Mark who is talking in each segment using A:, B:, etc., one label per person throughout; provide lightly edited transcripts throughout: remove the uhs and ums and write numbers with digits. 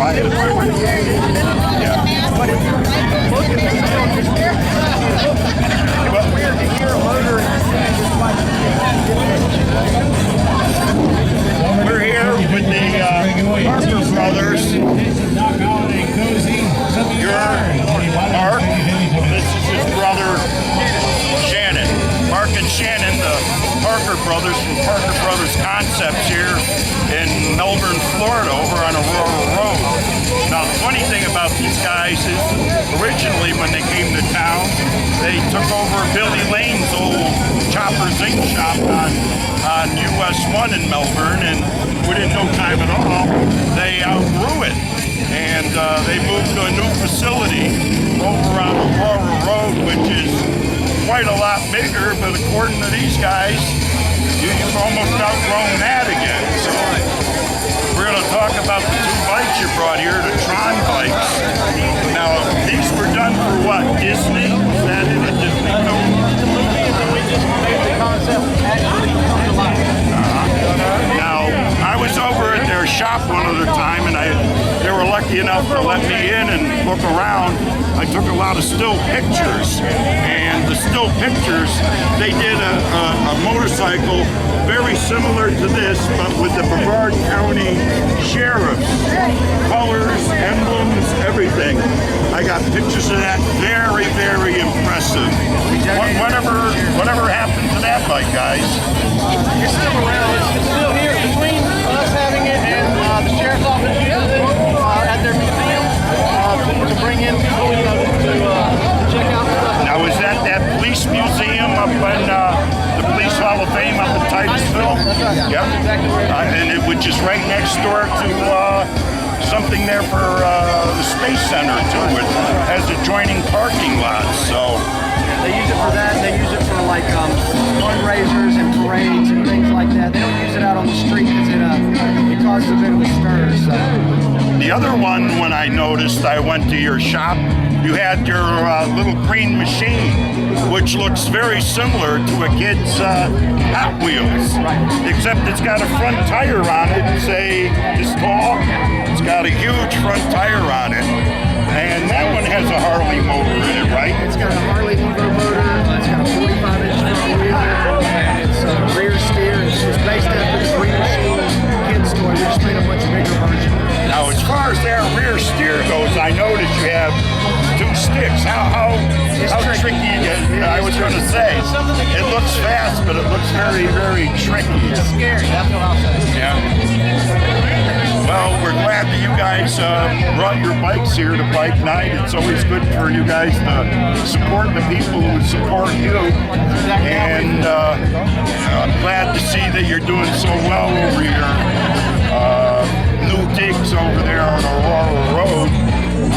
A: But if you're looking at the sound, it's weird to hear a loader
B: We're here with the Parker brothers. You're Mark. This is his brother Shannon. Mark and Shannon, the Parker brothers from Parker Brothers Concepts here in Melbourne, Florida, over on Aurora Road. Now, the funny thing about these guys is originally when they came to town, they took over Billy Lane's old Chopper Zinc shop on US 1 in Melbourne, and within no time at all, they outgrew it. And they moved to a new facility over on Aurora Road, which is quite a lot bigger, but according to these guys, you've almost outgrown that again. So we're going to talk about the two bikes you brought here, the Tron bikes. Now, these were done for what? Disney? Is that in a Disney film?
A: we just made the concept actually come to life.
B: Now, I was over at their shop one other time, and they were lucky enough to let me in and look around. I took a lot of still pictures, and the still pictures, they did a motorcycle very similar to this, but with the Brevard County Sheriff's colors, emblems, everything. I got pictures of that. Very, very impressive. Whatever happened to that bike, guys?
A: It's still around. It's still here. Between us having it and the sheriff's office uses it at their museum to bring in people to check out stuff.
B: Now, is that police museum up in the Police Hall of Fame up in Titusville?
A: That's right.
B: Yep.
A: That's exactly where it is.
B: And it was just right next door to something there for the Space Center, too. It has adjoining parking lots, so...
A: They use it for that. They use it for like fundraisers and parades and things like that. They don't use it out on the street because it causes a bit of a stir. So.
B: The other one, when I noticed, I went to your shop, you had your little green machine, which looks very similar to a kid's Hot Wheels.
A: Right.
B: Except it's got a front tire on it, say, this tall. It's got a huge front tire on it. And that one has a Harley motor in it, right?
A: It's got a Harley Evo motor. It's got a 45-inch front wheel. It's a rear steer. It's based after the Green Machine kids toy. We just made a much bigger version.
B: Now, as far as their rear steer goes, I noticed you have two sticks. How tricky? I was going to say, it looks fast, but it looks very, very tricky.
A: It's scary. That's what I'll say.
B: Yeah. Well, we're glad that you guys brought your bikes here to Bike Night. It's always good for you guys to support the people who support you. And I'm glad to see that you're doing so well over your new digs over there on Aurora Road.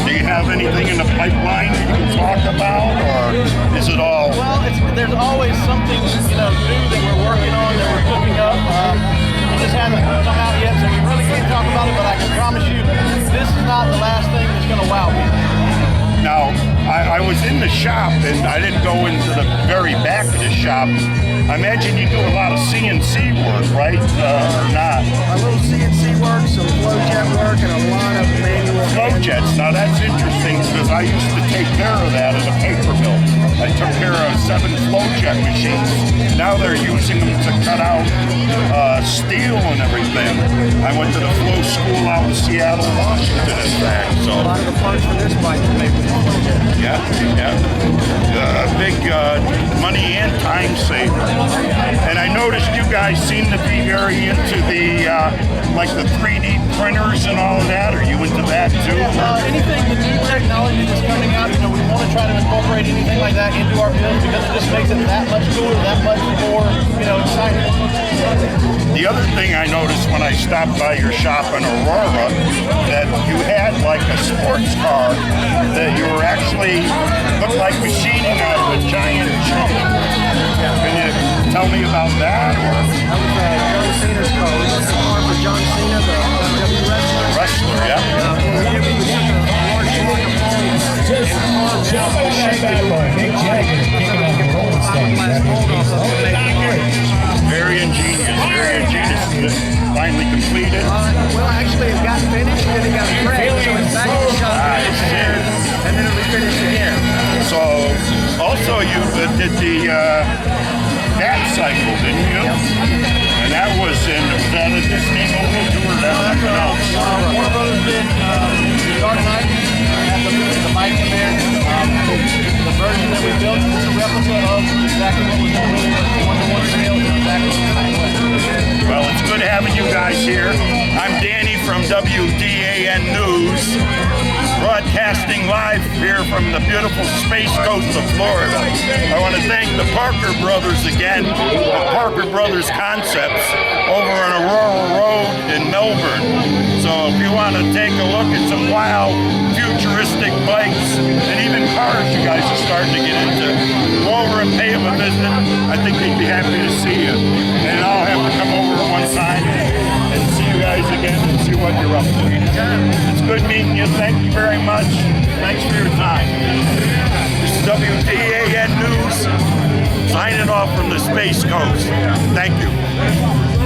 B: Do you have anything in the pipeline that you can talk about, or is it all?
A: Well, there's always something new that we're working on, that we're cooking up. It just hasn't come out yet, so we really can't talk about it, but I can promise you this is not the last thing that's going to wow me.
B: Now, I was in the shop, and I didn't go into the very back of the shop. I imagine you do a lot of CNC work, right, or not?
A: A little CNC work, some flow jet work, and a lot of manual.
B: Flow jets. Now, that's interesting, because I used to take care of that at a paper mill. I took care of 7 flow jet machines. Now they're using them to cut out steel and everything. I went to the flow school out in Seattle, Washington, in fact. So
A: a lot of the parts for this bike are made with flow jet.
B: Yeah. Big money and time saver. And I noticed you guys seem to be very into the like the 3D printers and all of that. Are you into that too?
A: Anything, the new technology that's coming out, we want to try to incorporate anything like that into our build because it just makes it that much cooler, that much more, exciting.
B: The other thing I noticed when I stopped by your shop in Aurora, that you had like a sports car that you were actually looked like machining out of a giant chunk. Can you tell me about that? Or?
A: That was John Cena's car. We built a car for John Cena, the WWE wrestler.
B: Wrestler, yeah.
A: We took a large chunk of foam and shaped it into a big Jagger.
B: Very ingenious. Finally completed.
A: Well, actually, it got finished and it got pressed.
B: you did the dance cycle, didn't you? And that was in, was that a Disney movie too, or that something else?
A: Warner Brothers did the Dark Knight. Had the bike in there. The version that we built is a replica of exactly what was done with one-to-one sales. Exactly the same way.
B: Well, it's good having you guys here. I'm Danny from WDAN News, broadcasting live here from the beautiful Space Coast of Florida. I want to thank the Parker Brothers again, the Parker Brothers Concepts over on Aurora Road in Melbourne. So if you want to take a look at some wild, futuristic bikes and even cars you guys are starting to get into, go over and pay them a visit. I think they'd be happy to see you. And I'll have to come over one time and see you guys again and see what you're up to. It's good meeting you. Thank you very much. Thanks for your time. This is WDAN News, signing off from the Space Coast. Thank you.